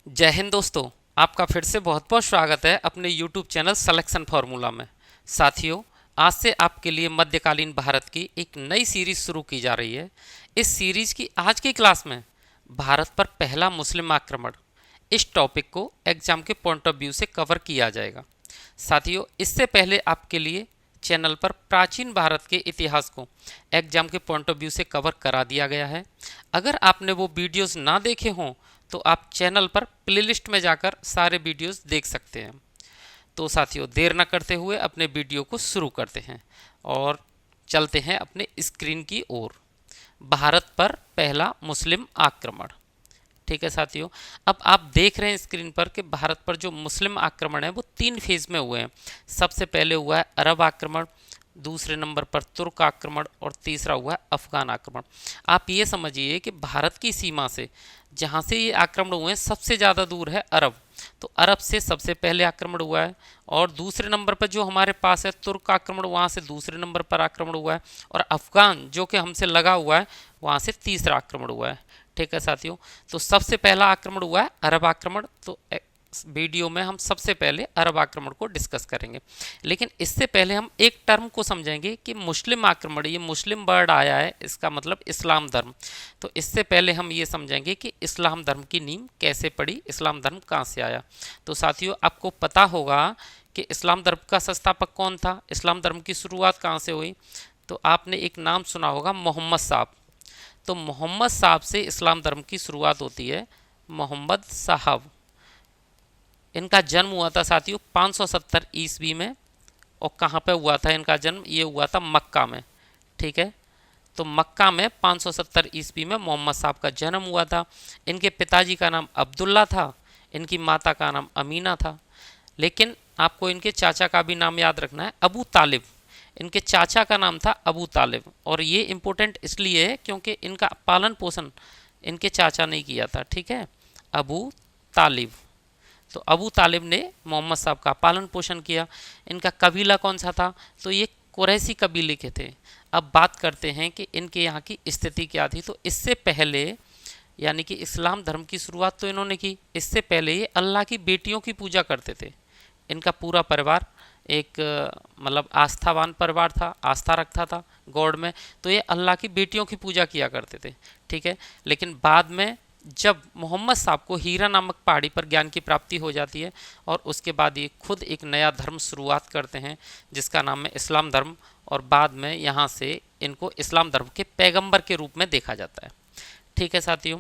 जय हिंद दोस्तों। आपका फिर से बहुत बहुत स्वागत है अपने YouTube चैनल सिलेक्शन फार्मूला में। साथियों, आज से आपके लिए मध्यकालीन भारत की एक नई सीरीज शुरू की जा रही है। इस सीरीज की आज की क्लास में भारत पर पहला मुस्लिम आक्रमण, इस टॉपिक को एग्जाम के पॉइंट ऑफ व्यू से कवर किया जाएगा। साथियों, इससे पहले आपके लिए चैनल पर प्राचीन भारत के इतिहास को एग्जाम के पॉइंट ऑफ व्यू से कवर करा दिया गया है। अगर आपने वो वीडियोस ना देखे हों तो आप चैनल पर प्लेलिस्ट में जाकर सारे वीडियोस देख सकते हैं। तो साथियों, देर न करते हुए अपने वीडियो को शुरू करते हैं और चलते हैं अपने स्क्रीन की ओर। भारत पर पहला मुस्लिम आक्रमण। ठीक है साथियों, अब आप देख रहे हैं स्क्रीन पर कि भारत पर जो मुस्लिम आक्रमण है वो 3 फेज में हुए हैं। सबसे पहले हुआ है अरब आक्रमण, दूसरे नंबर पर तुर्क आक्रमण और तीसरा हुआ है अफगान आक्रमण। आप ये समझिए कि भारत की सीमा से जहाँ से ये आक्रमण हुए हैं सबसे ज़्यादा दूर है अरब। तो अरब से सबसे पहले आक्रमण हुआ है और दूसरे नंबर पर जो हमारे पास है तुर्क आक्रमण, वहाँ से दूसरे नंबर पर आक्रमण हुआ है और अफगान जो कि हमसे लगा हुआ है वहाँ से तीसरा आक्रमण हुआ है। ठीक है साथियों, तो सबसे पहला आक्रमण हुआ है अरब आक्रमण। तो वीडियो में हम सबसे पहले अरब आक्रमण को डिस्कस करेंगे, लेकिन इससे पहले हम एक टर्म को समझेंगे कि मुस्लिम आक्रमण, ये मुस्लिम वर्ड आया है, इसका मतलब इस्लाम धर्म। तो इससे पहले हम ये समझेंगे कि इस्लाम धर्म की नींव कैसे पड़ी, इस्लाम धर्म कहाँ से आया। तो साथियों, आपको पता होगा कि इस्लाम धर्म का संस्थापक कौन था, इस्लाम धर्म की शुरुआत कहाँ से हुई। तो आपने एक नाम सुना होगा, मोहम्मद साहब। तो मोहम्मद साहब से इस्लाम धर्म की शुरुआत होती है, मोहम्मद साहब। इनका जन्म हुआ था साथियों 570 ईस्वी में। और कहाँ पे हुआ था इनका जन्म, ये हुआ था मक्का में। ठीक है, तो मक्का में 570 ईस्वी में मोहम्मद साहब का जन्म हुआ था। इनके पिताजी का नाम अब्दुल्ला था, इनकी माता का नाम अमीना था। लेकिन आपको इनके चाचा का भी नाम याद रखना है, अबू तालिब। इनके चाचा का नाम था अबू तालिब, और ये इम्पोर्टेंट इसलिए है क्योंकि इनका पालन पोषण इनके चाचा ने किया था। ठीक है, अबू तालिब। तो अबू तालिब ने मोहम्मद साहब का पालन पोषण किया। इनका कबीला कौन सा था, तो ये कुरैशी कबीले के थे। अब बात करते हैं कि इनके यहाँ की स्थिति क्या थी। तो इससे पहले, यानी कि इस्लाम धर्म की शुरुआत तो इन्होंने की, इससे पहले ये अल्लाह की बेटियों की पूजा करते थे। इनका पूरा परिवार एक मतलब आस्थावान परिवार था, आस्था रखता था गॉड में। तो ये अल्लाह की बेटियों की पूजा किया करते थे। ठीक है, लेकिन बाद में जब मोहम्मद साहब को हीरा नामक पहाड़ी पर ज्ञान की प्राप्ति हो जाती है और उसके बाद ये खुद एक नया धर्म शुरुआत करते हैं जिसका नाम है इस्लाम धर्म, और बाद में यहाँ से इनको इस्लाम धर्म के पैगंबर के रूप में देखा जाता है। ठीक है साथियों,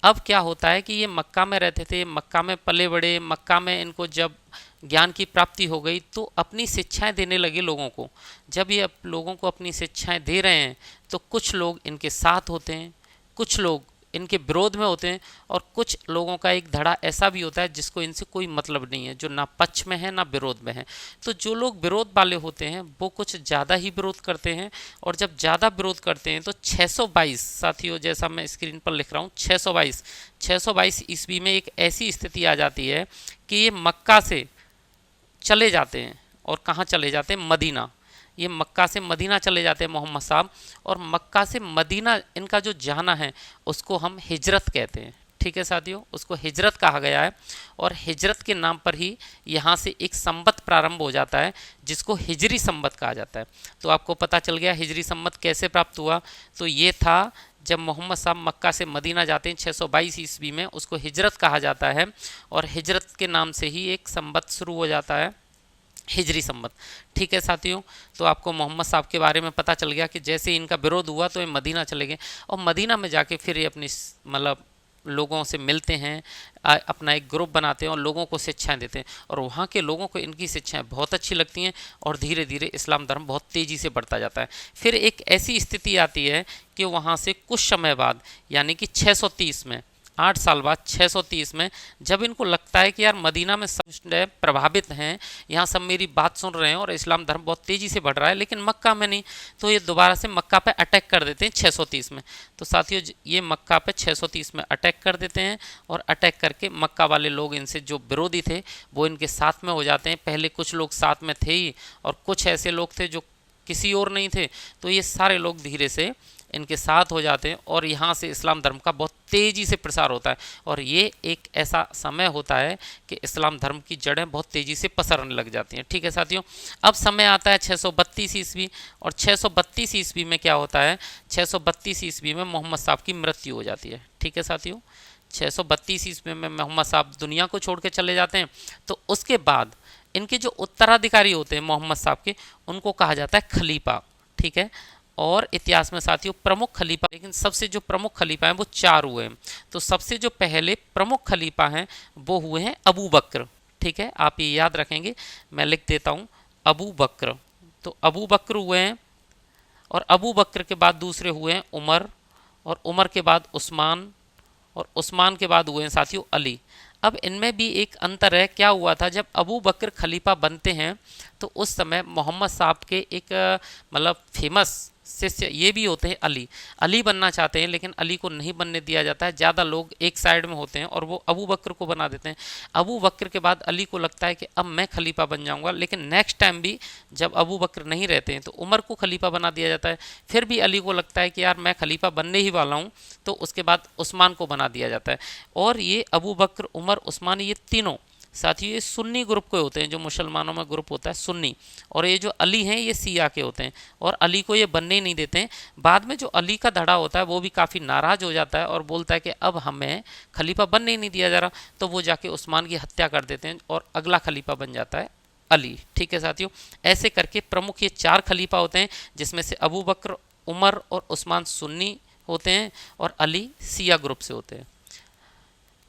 अब क्या होता है कि ये मक्का में रहते थे, मक्का में पले बड़े। मक्का में इनको जब ज्ञान की प्राप्ति हो गई तो अपनी शिक्षाएं देने लगे लोगों को। जब ये लोगों को अपनी शिक्षाएं दे रहे हैं तो कुछ लोग इनके साथ होते हैं, कुछ लोग इनके विरोध में होते हैं, और कुछ लोगों का एक धड़ा ऐसा भी होता है जिसको इनसे कोई मतलब नहीं है, जो ना पक्ष में है ना विरोध में है। तो जो लोग विरोध वाले होते हैं वो कुछ ज़्यादा ही विरोध करते हैं, और जब ज़्यादा विरोध करते हैं तो 622, साथियों जैसा मैं स्क्रीन पर लिख रहा हूँ, 622 ईस्वी में एक ऐसी स्थिति आ जाती है कि ये मक्का से चले जाते हैं। और कहाँ चले जाते हैं, मदीना। ये मक्का से मदीना चले जाते हैं मोहम्मद साहब, और मक्का से मदीना इनका जो जाना है उसको हम हिजरत कहते हैं। ठीक है साथियों, उसको हिजरत कहा गया है, और हिजरत के नाम पर ही यहाँ से एक संवत प्रारंभ हो जाता है जिसको हिजरी संवत कहा जाता है। तो आपको पता चल गया हिजरी संवत कैसे प्राप्त हुआ। तो ये था जब मोहम्मद साहब मक्का से मदीना जाते हैं 622 ईस्वी में, उसको हिजरत कहा जाता है, और हिजरत के नाम से ही एक संवत शुरू हो जाता है, हिजरी संवत। ठीक है साथियों, तो आपको मोहम्मद साहब के बारे में पता चल गया कि जैसे इनका विरोध हुआ तो ये मदीना चले गए, और मदीना में जाके फिर ये अपनी मतलब लोगों से मिलते हैं, अपना एक ग्रुप बनाते हैं और लोगों को शिक्षाएं देते हैं, और वहाँ के लोगों को इनकी शिक्षाएं बहुत अच्छी लगती हैं, और धीरे धीरे इस्लाम धर्म बहुत तेज़ी से बढ़ता जाता है। फिर एक ऐसी स्थिति आती है कि वहाँ से कुछ समय बाद, यानी कि 630 में, 8 साल बाद 630 में, जब इनको लगता है कि यार मदीना में सब प्रभावित हैं, यहाँ सब मेरी बात सुन रहे हैं और इस्लाम धर्म बहुत तेज़ी से बढ़ रहा है, लेकिन मक्का में नहीं, तो ये दोबारा से मक्का पे अटैक कर देते हैं 630 में। तो साथियों, ये मक्का पे 630 में अटैक कर देते हैं, और अटैक करके मक्का वाले लोग, इनसे जो विरोधी थे वो इनके साथ में हो जाते हैं। पहले कुछ लोग साथ में थे ही, और कुछ ऐसे लोग थे जो किसी और नहीं थे। तो ये सारे लोग धीरे से इनके साथ हो जाते हैं और यहाँ से इस्लाम धर्म का बहुत तेज़ी से प्रसार होता है। और ये एक ऐसा समय होता है कि इस्लाम धर्म की जड़ें बहुत तेज़ी से पसरने लग जाती हैं। ठीक है साथियों, अब समय आता है 632 ईस्वी, और 632 ईस्वी में क्या होता है, 632 ईस्वी में मोहम्मद साहब की मृत्यु हो जाती है। ठीक है साथियों, 632 ईस्वी में मोहम्मद साहब दुनिया को छोड़ के चले जाते हैं। तो उसके बाद इनके जो उत्तराधिकारी होते हैं मोहम्मद साहब के, उनको कहा जाता है खलीफा। ठीक है, और इतिहास में साथियों प्रमुख खलीफा, लेकिन सबसे जो प्रमुख खलीफा हैं वो 4 हुए हैं। तो सबसे जो पहले प्रमुख खलीफा हैं वो हुए हैं अबू बकर। ठीक है, आप ये याद रखेंगे, मैं लिख देता हूँ अबू बकर। तो अबू बकर हुए हैं, और अबू बकर के बाद दूसरे हुए हैं उमर, और उमर के बाद उस्मान, और उस्मान के बाद हुए हैं साथियों अली। अब इनमें भी एक अंतर है, क्या हुआ था जब अबू बकर खलीफा बनते हैं तो उस समय मोहम्मद साहब के एक मतलब फेमस शिष्य ये भी होते हैं अली। अली बनना चाहते हैं लेकिन अली को नहीं बनने दिया जाता है, ज़्यादा लोग एक साइड में होते हैं और वो अबू बकर को बना देते हैं। अबू बकर के बाद अली को लगता है कि अब मैं खलीफा बन जाऊंगा, लेकिन नेक्स्ट टाइम भी जब अबू बकर नहीं रहते हैं तो उमर को खलीफा बना दिया जाता है। फिर भी अली को लगता है कि यार मैं खलीफा बनने ही वाला हूँ, तो उसके बाद उस्मान को बना दिया जाता है। और ये अबू बकर, उमर, उस्मान, ये तीनों साथियों ये सुन्नी ग्रुप के होते हैं, जो मुसलमानों में ग्रुप होता है सुन्नी, और ये जो अली हैं ये सिया के होते हैं, और अली को ये बनने ही नहीं देते हैं। बाद में जो अली का धड़ा होता है वो भी काफ़ी नाराज़ हो जाता है और बोलता है कि अब हमें खलीफा बनने ही नहीं दिया जा रहा, तो वो जाके उस्मान की हत्या कर देते हैं और अगला खलीफा बन जाता है अली। ठीक है साथियों, ऐसे करके प्रमुख ये 4 खलीफा होते हैं, जिसमें से अबू बकर, उमर और उस्मान सुन्नी होते हैं और अली सिया ग्रुप से होते हैं।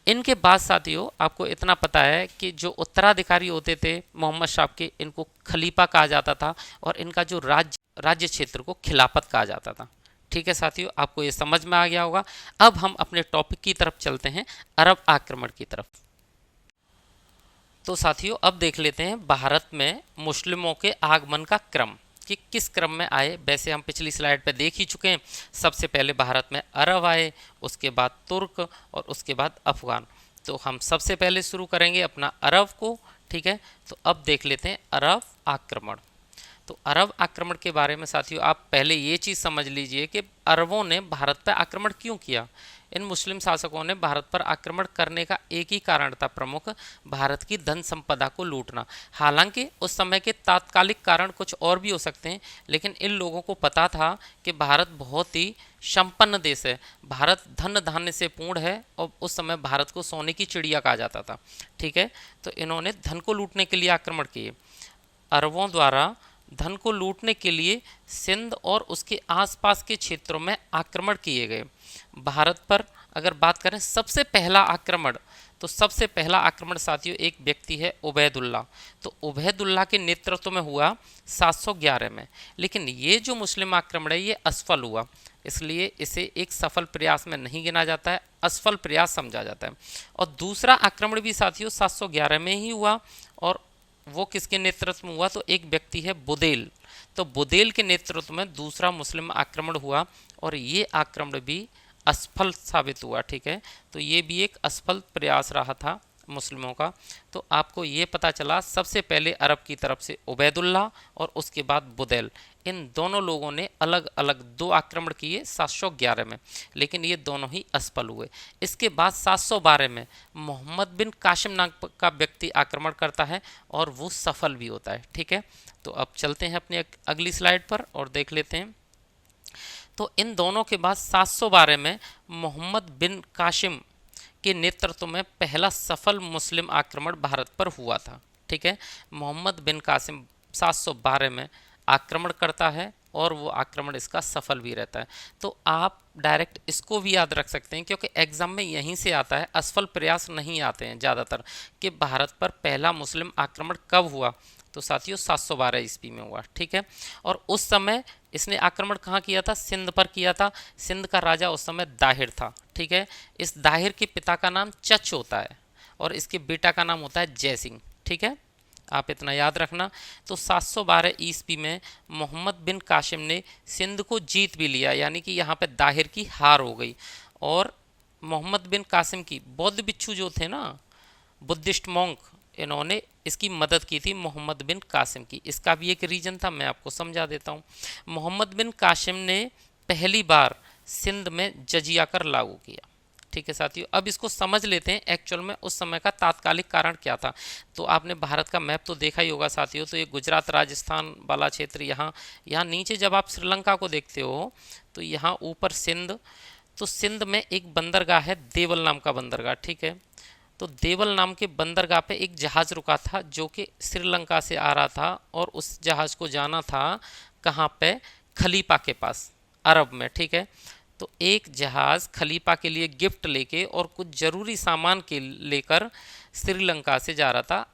इनके बाद साथियों आपको इतना पता है कि जो उत्तराधिकारी होते थे मोहम्मद साहब के, इनको खलीफा कहा जाता था, और इनका जो राज्य क्षेत्र को खिलाफत कहा जाता था। ठीक है साथियों, आपको ये समझ में आ गया होगा। अब हम अपने टॉपिक की तरफ चलते हैं, अरब आक्रमण की तरफ। तो साथियों अब देख लेते हैं भारत में मुस्लिमों के आगमन का क्रम कि किस क्रम में आए। वैसे हम पिछली स्लाइड पे देख ही चुके हैं, सबसे पहले भारत में अरब आए, उसके बाद तुर्क और उसके बाद अफगान। तो हम सबसे पहले शुरू करेंगे अपना अरब को। ठीक है, तो अब देख लेते हैं अरब आक्रमण। तो अरब आक्रमण के बारे में साथियों आप पहले ये चीज़ समझ लीजिए कि अरबों ने भारत पर आक्रमण क्यों किया। इन मुस्लिम शासकों ने भारत पर आक्रमण करने का एक ही कारण था प्रमुख, भारत की धन संपदा को लूटना। हालांकि उस समय के तात्कालिक कारण कुछ और भी हो सकते हैं, लेकिन इन लोगों को पता था कि भारत बहुत ही संपन्न देश है, भारत धन धान्य से पूर्ण है, और उस समय भारत को सोने की चिड़िया कहा जाता था। ठीक है, तो इन्होंने धन को लूटने के लिए आक्रमण किए। अरबों द्वारा धन को लूटने के लिए सिंध और उसके आसपास के क्षेत्रों में आक्रमण किए गए। भारत पर अगर बात करें सबसे पहला आक्रमण, तो सबसे पहला आक्रमण साथियों एक व्यक्ति है उबैदुल्ला। तो उबैदुल्ला के नेतृत्व में हुआ 711 में, लेकिन ये जो मुस्लिम आक्रमण है ये असफल हुआ, इसलिए इसे एक सफल प्रयास में नहीं गिना जाता है, असफल प्रयास समझा जाता है। और दूसरा आक्रमण भी साथियों 711 में ही हुआ, और वो किसके नेतृत्व में हुआ, तो एक व्यक्ति है बुदेल। तो बुदेल के नेतृत्व में दूसरा मुस्लिम आक्रमण हुआ, और ये आक्रमण भी असफल साबित हुआ। ठीक है, तो ये भी एक असफल प्रयास रहा था मुस्लिमों का। तो आपको ये पता चला सबसे पहले अरब की तरफ से उबैदुल्ला और उसके बाद बुदैल, इन दोनों लोगों ने अलग अलग 2 आक्रमण किए 711 में, लेकिन ये दोनों ही असफल हुए। इसके बाद 712 में मोहम्मद बिन कासिम नाम का व्यक्ति आक्रमण करता है और वो सफल भी होता है। ठीक है, तो अब चलते हैं अपनी अगली स्लाइड पर और देख लेते हैं। तो इन दोनों के बाद 712 में मोहम्मद बिन कासिम के नेतृत्व में पहला सफल मुस्लिम आक्रमण भारत पर हुआ था। ठीक है, मोहम्मद बिन कासिम 712 में आक्रमण करता है और वो आक्रमण इसका सफल भी रहता है। तो आप डायरेक्ट इसको भी याद रख सकते हैं, क्योंकि एग्जाम में यहीं से आता है, असफल प्रयास नहीं आते हैं ज़्यादातर, कि भारत पर पहला मुस्लिम आक्रमण कब हुआ। तो साथियों 712 ईस्वी में हुआ। ठीक है, और उस समय इसने आक्रमण कहाँ किया था, सिंध पर किया था। सिंध का राजा उस समय दाहिर था। ठीक है, इस दाहिर के पिता का नाम चच होता है और इसके बेटा का नाम होता है जय सिंह। ठीक है, आप इतना याद रखना। तो 712 ईस्वी में मोहम्मद बिन कासिम ने सिंध को जीत भी लिया, यानी कि यहाँ पे दाहिर की हार हो गई। और मोहम्मद बिन कासिम की बौद्ध भिक्षु जो थे ना, बुद्धिस्ट मॉन्क, इन्होंने इसकी मदद की थी मोहम्मद बिन कासिम की। इसका भी एक रीज़न था, मैं आपको समझा देता हूँ। मोहम्मद बिन कासिम ने पहली बार सिंध में जजिया कर लागू किया। ठीक है साथियों, अब इसको समझ लेते हैं एक्चुअल में उस समय का तात्कालिक कारण क्या था। तो आपने भारत का मैप तो देखा ही होगा साथियों, तो ये गुजरात राजस्थान वाला क्षेत्र, यहाँ यहाँ नीचे जब आप श्रीलंका को देखते हो तो यहाँ ऊपर सिंध, तो सिंध में एक बंदरगाह है देवल नाम का बंदरगाह। ठीक है, तो देवल नाम के बंदरगाह पे एक जहाज़ रुका था जो कि श्रीलंका से आ रहा था, और उस जहाज़ को जाना था कहाँ पे, खलीपा के पास, अरब में। ठीक है, तो एक जहाज़ खलीपा के लिए गिफ्ट लेके और कुछ ज़रूरी सामान के लेकर श्रीलंका से जा रहा था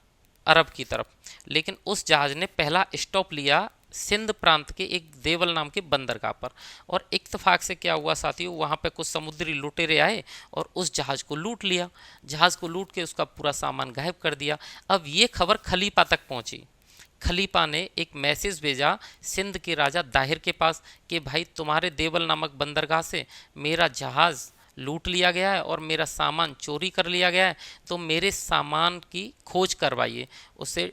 अरब की तरफ, लेकिन उस जहाज़ ने पहला स्टॉप लिया सिंध प्रांत के एक देवल नाम के बंदरगाह पर। और इत्तेफाक से क्या हुआ साथियों, वहाँ पे कुछ समुद्री लुटेरे आए और उस जहाज़ को लूट लिया, जहाज़ को लूट के उसका पूरा सामान गायब कर दिया। अब ये खबर खलीफा तक पहुँची। खलीफा ने एक मैसेज भेजा सिंध के राजा दाहिर के पास कि भाई तुम्हारे देवल नामक बंदरगाह से मेरा जहाज़ लूट लिया गया है और मेरा सामान चोरी कर लिया गया है, तो मेरे सामान की खोज करवाइए, उसे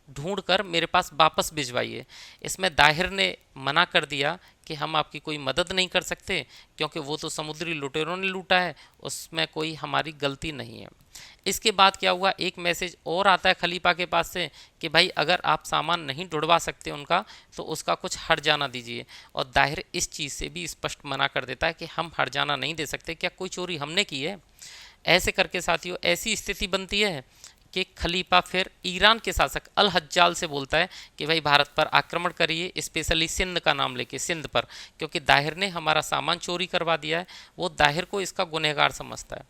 ढूंढकर मेरे पास वापस भिजवाइए। इसमें दाहिर ने मना कर दिया कि हम आपकी कोई मदद नहीं कर सकते, क्योंकि वो तो समुद्री लुटेरों ने लूटा है, उसमें कोई हमारी गलती नहीं है। इसके बाद क्या हुआ, एक मैसेज और आता है खलीफा के पास से कि भाई अगर आप सामान नहीं ढुंढवा सकते उनका, तो उसका कुछ हर्जाना दीजिए। और दाहिर इस चीज़ से भी स्पष्ट मना कर देता है कि हम हर्जाना नहीं दे सकते, क्या कोई चोरी हमने की है। ऐसे करके साथियों ऐसी स्थिति बनती है कि खलीफा फिर ईरान के शासक अल हज्जाल से बोलता है कि भाई भारत पर आक्रमण करिए, स्पेशली सिंध का नाम लेके, सिंध पर, क्योंकि दाहिर ने हमारा सामान चोरी करवा दिया है। वो दाहिर को इसका गुनहगार समझता है।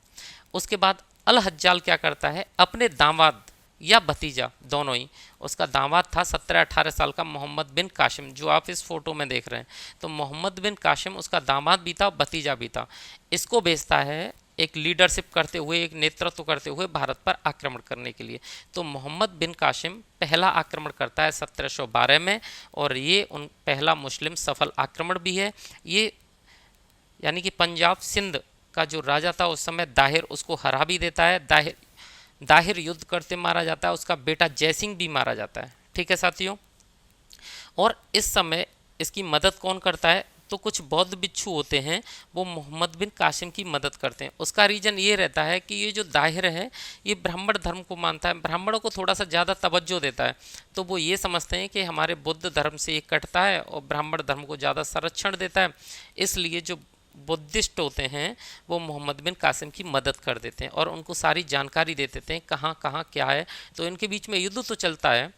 उसके बाद अल हज्जाल क्या करता है, अपने दामाद या भतीजा दोनों ही, उसका दामाद था 17-18 साल का मोहम्मद बिन कासिम, जो आप इस फोटो में देख रहे हैं, तो मोहम्मद बिन कासिम उसका दामाद भी था, भतीजा भी था। इसको भेजता है एक लीडरशिप करते हुए, एक नेतृत्व करते हुए भारत पर आक्रमण करने के लिए। तो मोहम्मद बिन कासिम पहला आक्रमण करता है 1712 में, और ये उन पहला मुस्लिम सफल आक्रमण भी है। ये यानी कि पंजाब सिंध का जो राजा था उस समय दाहिर, उसको हरा भी देता है। दाहिर युद्ध करते मारा जाता है, उसका बेटा जयसिंह भी मारा जाता है। ठीक है साथियों, और इस समय इसकी मदद कौन करता है, तो कुछ बौद्ध भिक्षु होते हैं, वो मोहम्मद बिन कासिम की मदद करते हैं। उसका रीज़न ये रहता है कि ये जो दाहिर है ये ब्राह्मण धर्म को मानता है, ब्राह्मणों को थोड़ा सा ज़्यादा तवज्जो देता है, तो वो ये समझते हैं कि हमारे बुद्ध धर्म से ये कटता है और ब्राह्मण धर्म को ज़्यादा संरक्षण देता है, इसलिए जो बुद्धिस्ट होते हैं वो मोहम्मद बिन कासिम की मदद कर देते हैं और उनको सारी जानकारी दे देते हैं कहाँ कहाँ क्या है। तो इनके बीच में युद्ध तो चलता है,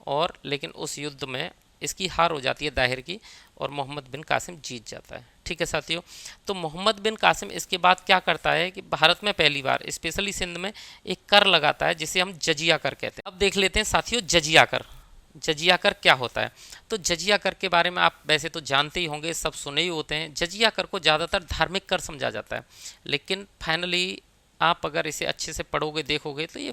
और लेकिन उस युद्ध में इसकी हार हो जाती है दाहिर की, और मोहम्मद बिन कासिम जीत जाता है। ठीक है साथियों, तो मोहम्मद बिन कासिम इसके बाद क्या करता है कि भारत में पहली बार स्पेशली सिंध में एक कर लगाता है जिसे हम जजिया कर कहते हैं। अब देख लेते हैं साथियों जजिया कर। जजिया कर क्या होता है, तो जजिया कर के बारे में आप वैसे तो जानते ही होंगे, सब सुने ही होते हैं। जजिया कर को ज़्यादातर धार्मिक कर समझा जाता है, लेकिन फाइनली आप अगर इसे अच्छे से पढ़ोगे देखोगे तो ये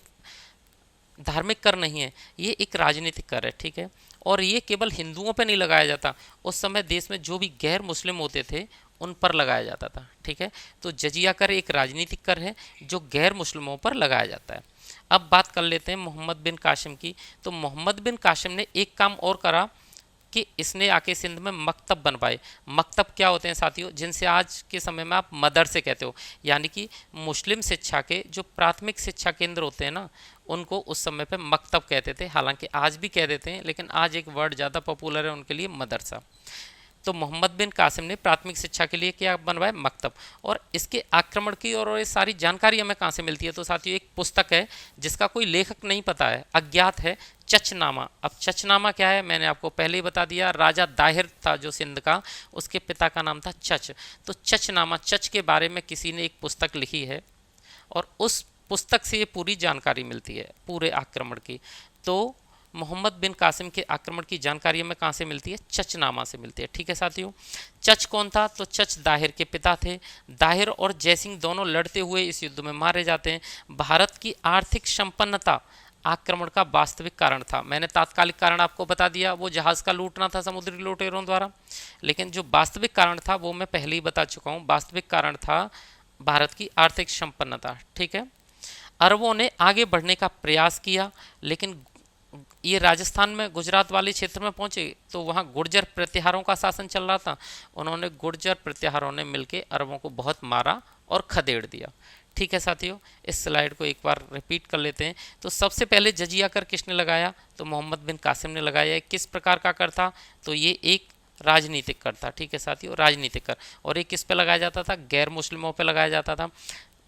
धार्मिक कर नहीं है, ये एक राजनीतिक कर है। ठीक है, और ये केवल हिंदुओं पर नहीं लगाया जाता, उस समय देश में जो भी गैर मुस्लिम होते थे उन पर लगाया जाता था। ठीक है, तो जजिया कर एक राजनीतिक कर है जो गैर मुस्लिमों पर लगाया जाता है। अब बात कर लेते हैं मोहम्मद बिन कासिम की। तो मोहम्मद बिन कासिम ने एक काम और करा कि इसने आके सिंध में मकतब बनवाए। मकतब क्या होते हैं साथियों, जिनसे आज के समय में आप मदरसे कहते हो, यानी कि मुस्लिम शिक्षा के जो प्राथमिक शिक्षा केंद्र होते हैं ना, उनको उस समय पे मकतब कहते थे। हालांकि आज भी कह देते हैं, लेकिन आज एक वर्ड ज़्यादा पॉपुलर है उनके लिए, मदरसा। तो मोहम्मद बिन कासिम ने प्राथमिक शिक्षा के लिए क्या बनवाया, मकतब। और इसके आक्रमण की और ये सारी जानकारी हमें कहाँ से मिलती है, तो साथियों एक पुस्तक है जिसका कोई लेखक नहीं पता है, अज्ञात है, चचनामा। अब चचनामा क्या है, मैंने आपको पहले ही बता दिया, राजा दाहिर था जो सिंध का, उसके पिता का नाम था चच। तो चचनामा, चच के बारे में किसी ने एक पुस्तक लिखी है, और उस पुस्तक से ये पूरी जानकारी मिलती है पूरे आक्रमण की। तो मोहम्मद बिन कासिम के आक्रमण की जानकारी हमें कहाँ से मिलती है, चचनामा से मिलती है। ठीक है साथियों, चच कौन था, तो चच दाहिर के पिता थे। दाहिर और जयसिंह दोनों लड़ते हुए इस युद्ध में मारे जाते हैं। भारत की आर्थिक संपन्नता आक्रमण का वास्तविक कारण था। मैंने तात्कालिक कारण आपको बता दिया, वो जहाज़ का लूटना था समुद्री लुटेरों द्वारा, लेकिन जो वास्तविक कारण था वो मैं पहले ही बता चुका हूँ। वास्तविक कारण था भारत की आर्थिक संपन्नता। ठीक है, अरबों ने आगे बढ़ने का प्रयास किया, लेकिन ये राजस्थान में गुजरात वाले क्षेत्र में पहुंचे तो वहाँ गुर्जर प्रतिहारों का शासन चल रहा था। उन्होंने गुर्जर प्रतिहारों ने मिलकर अरबों को बहुत मारा और खदेड़ दिया। ठीक है साथियों, इस स्लाइड को एक बार रिपीट कर लेते हैं। तो सबसे पहले जजिया कर किसने लगाया? तो मोहम्मद बिन कासिम ने लगाया। किस प्रकार का कर था? तो ये एक राजनीतिक कर था। ठीक है साथियों, राजनीतिक कर। और ये किस पे लगाया जाता था? गैर मुस्लिमों पे लगाया जाता था।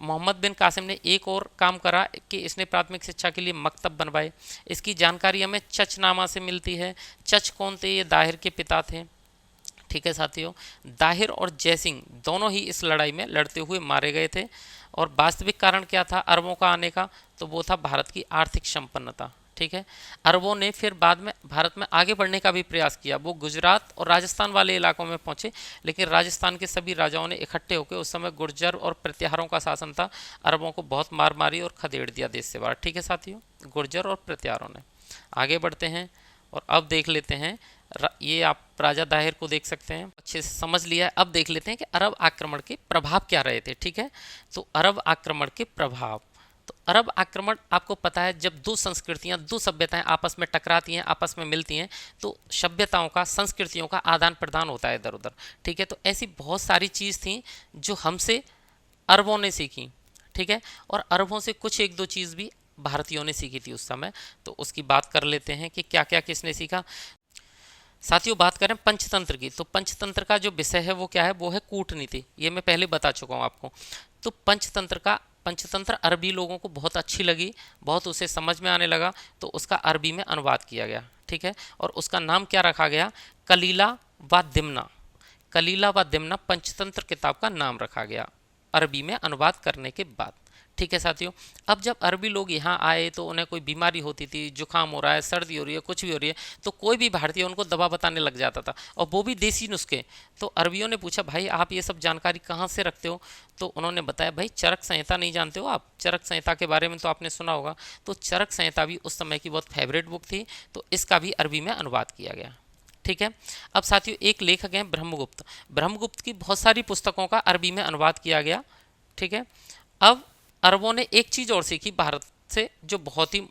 मोहम्मद बिन कासिम ने एक और काम करा कि इसने प्राथमिक शिक्षा के लिए मकतब बनवाए। इसकी जानकारी हमें चचनामा से मिलती है। चच कौन थे? ये दाहिर के पिता थे। ठीक है साथियों, दाहिर और जयसिंह दोनों ही इस लड़ाई में लड़ते हुए मारे गए थे। और वास्तविक कारण क्या था अरबों का आने का? तो वो था भारत की आर्थिक संपन्नता। ठीक है, अरबों ने फिर बाद में भारत में आगे बढ़ने का भी प्रयास किया। वो गुजरात और राजस्थान वाले इलाकों में पहुंचे, लेकिन राजस्थान के सभी राजाओं ने इकट्ठे होकर, उस समय गुर्जर और प्रतिहारों का शासन था, अरबों को बहुत मार मारी और खदेड़ दिया देश से बाहर। ठीक है साथियों, गुर्जर और प्रतिहारों ने। आगे बढ़ते हैं और अब देख लेते हैं, ये आप राजा दाहिर को देख सकते हैं, अच्छे से समझ लिया है। अब देख लेते हैं कि अरब आक्रमण के प्रभाव क्या रहे थे। ठीक है, तो अरब आक्रमण के प्रभाव, तो अरब आक्रमण आपको पता है, जब दो संस्कृतियां, दो सभ्यताएं आपस में टकराती हैं, आपस में मिलती हैं, तो सभ्यताओं का, संस्कृतियों का आदान प्रदान होता है इधर उधर। ठीक है, तो ऐसी बहुत सारी चीज़ थी जो हमसे अरबों ने सीखी। ठीक है, और अरबों से कुछ एक दो चीज़ भी भारतीयों ने सीखी थी उस समय। तो उसकी बात कर लेते हैं कि क्या क्या किसने सीखा। साथियों, बात करें पंचतंत्र की, तो पंचतंत्र का जो विषय है वो क्या है? वो है कूटनीति। ये मैं पहले बता चुका हूँ आपको। तो पंचतंत्र अरबी लोगों को बहुत अच्छी लगी, बहुत उसे समझ में आने लगा, तो उसका अरबी में अनुवाद किया गया। ठीक है, और उसका नाम क्या रखा गया? कलीला व दिमना। कलीला व दिमना पंचतंत्र किताब का नाम रखा गया अरबी में अनुवाद करने के बाद। ठीक है साथियों, अब जब अरबी लोग यहाँ आए तो उन्हें कोई बीमारी होती थी, जुकाम हो रहा है, सर्दी हो रही है, कुछ भी हो रही है, तो कोई भी भारतीय उनको दवा बताने लग जाता था, और वो भी देसी नुस्खे। तो अरबियों ने पूछा, भाई आप ये सब जानकारी कहाँ से रखते हो? तो उन्होंने बताया, भाई चरक संहिता नहीं जानते हो आप? चरक संहिता के बारे में तो आपने सुना होगा। तो चरक संहिता भी उस समय की बहुत फेवरेट बुक थी, तो इसका भी अरबी में अनुवाद किया गया। ठीक है, अब साथियों एक लेखक हैं ब्रह्मगुप्त। ब्रह्मगुप्त की बहुत सारी पुस्तकों का अरबी में अनुवाद किया गया। ठीक है, अब अरबों ने एक चीज़ और सीखी भारत से जो बहुत ही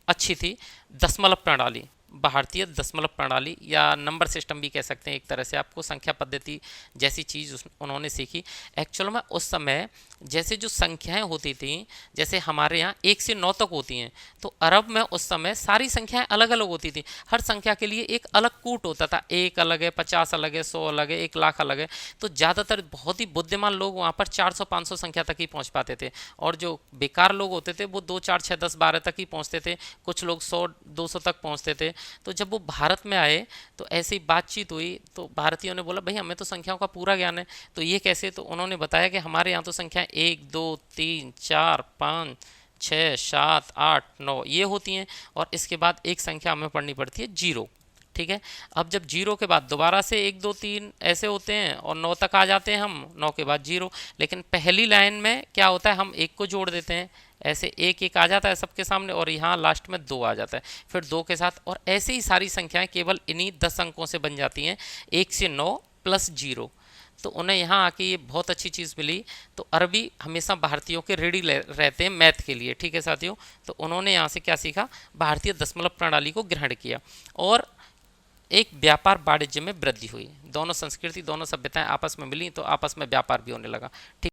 अच्छी थी, दशमलव प्रणाली। भारतीय दशमलव प्रणाली या नंबर सिस्टम भी कह सकते हैं एक तरह से, आपको संख्या पद्धति जैसी चीज़ उन्होंने सीखी। एक्चुअल में उस समय जैसे जो संख्याएं होती थी, जैसे हमारे यहाँ 1 से 9 तक होती हैं, तो अरब में उस समय सारी संख्याएं अलग अलग होती थी। हर संख्या के लिए एक अलग कूट होता था, 1 अलग है, 50 अलग है, 100 अलग है, 1 लाख अलग है। तो ज़्यादातर बहुत ही बुद्धिमान लोग वहाँ पर 400-500 संख्या तक ही पहुँच पाते थे, और जो बेकार लोग होते थे वो 2, 4, 6, 10, 12 तक ही पहुँचते थे। कुछ लोग 100-200 तक पहुँचते थे। तो जब वो भारत में आए तो ऐसी बातचीत हुई, तो भारतीयों ने बोला, भाई हमें तो संख्याओं का पूरा ज्ञान है, तो ये कैसे? तो उन्होंने बताया कि हमारे यहाँ तो संख्या 1, 2, 3, 4, 5, 6, 7, 8, 9 ये होती हैं, और इसके बाद एक संख्या हमें पढ़नी पड़ती है 0। ठीक है, अब जब 0 के बाद दोबारा से 1, 2, 3 ऐसे होते हैं, और 9 तक आ जाते हैं हम, 9 के बाद 0। लेकिन पहली लाइन में क्या होता है, हम 1 को जोड़ देते हैं, ऐसे 1 1 आ जाता है सबके सामने, और यहाँ लास्ट में 2 आ जाता है, फिर 2 के साथ, और ऐसे ही सारी संख्याएं केवल इन्हीं 10 अंकों से बन जाती हैं, 1 से 9 प्लस 0। तो उन्हें यहाँ आके ये बहुत अच्छी चीज़ मिली। तो अरबी हमेशा भारतीयों के रेडी रहते हैं मैथ के लिए। ठीक है साथियों, तो उन्होंने यहाँ से क्या सीखा? भारतीय दशमलव प्रणाली को ग्रहण किया, और एक व्यापार वाणिज्य में वृद्धि हुई। दोनों संस्कृति, दोनों सभ्यताएं आपस में मिली, तो आपस में व्यापार भी होने लगा। ठीक,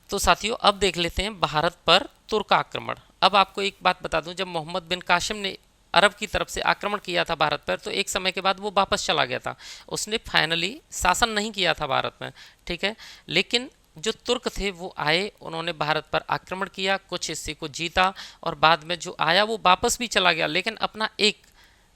तो साथियों अब देख लेते हैं भारत पर तुर्क आक्रमण। अब आपको एक बात बता दूं, जब मोहम्मद बिन कासिम ने अरब की तरफ से आक्रमण किया था भारत पर, तो एक समय के बाद वो वापस चला गया था। उसने फाइनली शासन नहीं किया था भारत में। ठीक है, लेकिन जो तुर्क थे वो आए, उन्होंने भारत पर आक्रमण किया, कुछ हिस्से को जीता, और बाद में जो आया वो वापस भी चला गया, लेकिन अपना एक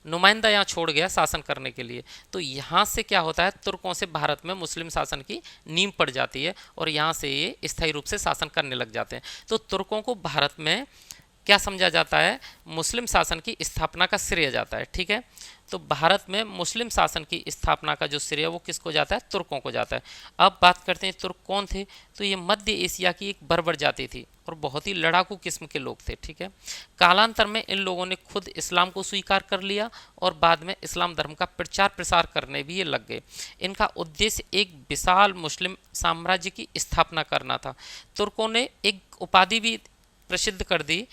नुमाइंदा यहाँ छोड़ गया शासन करने के लिए। तो यहाँ से क्या होता है, तुर्कों से भारत में मुस्लिम शासन की नींव पड़ जाती है, और यहाँ से ये स्थायी रूप से शासन करने लग जाते हैं। तो तुर्कों को भारत में क्या समझा जाता है? मुस्लिम शासन की स्थापना का श्रेय जाता है। ठीक है, तो भारत में मुस्लिम शासन की स्थापना का जो श्रेय वो किसको जाता है? तुर्कों को जाता है। अब बात करते हैं तुर्क कौन थे। तो ये मध्य एशिया की एक बर्बर जाति थी, और बहुत ही लड़ाकू किस्म के लोग थे। ठीक है, कालांतर में इन लोगों ने खुद इस्लाम को स्वीकार कर लिया, और बाद में इस्लाम धर्म का प्रचार प्रसार करने भी ये लग गए। इनका उद्देश्य एक विशाल मुस्लिम साम्राज्य की स्थापना करना था। तुर्कों ने एक उपाधि भी प्रसिद्ध कर दी,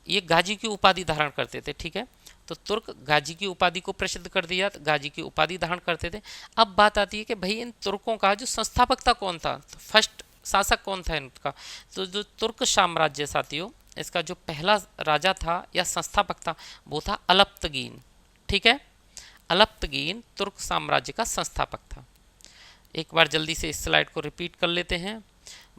ये गाजी की उपाधि धारण करते थे। ठीक है, तो तुर्क गाजी की उपाधि को प्रसिद्ध कर दिया, गाजी की उपाधि धारण करते थे। अब बात आती है कि भाई इन तुर्कों का जो संस्थापक था कौन था, तो फर्स्ट शासक कौन था इनका। तो जो तुर्क साम्राज्य साथियों, इसका जो पहला राजा था या संस्थापक था वो था अलप्तगीन। ठीक है, अलप्तगीन तुर्क साम्राज्य का संस्थापक था। एक बार जल्दी से इस स्लाइड को रिपीट कर लेते हैं।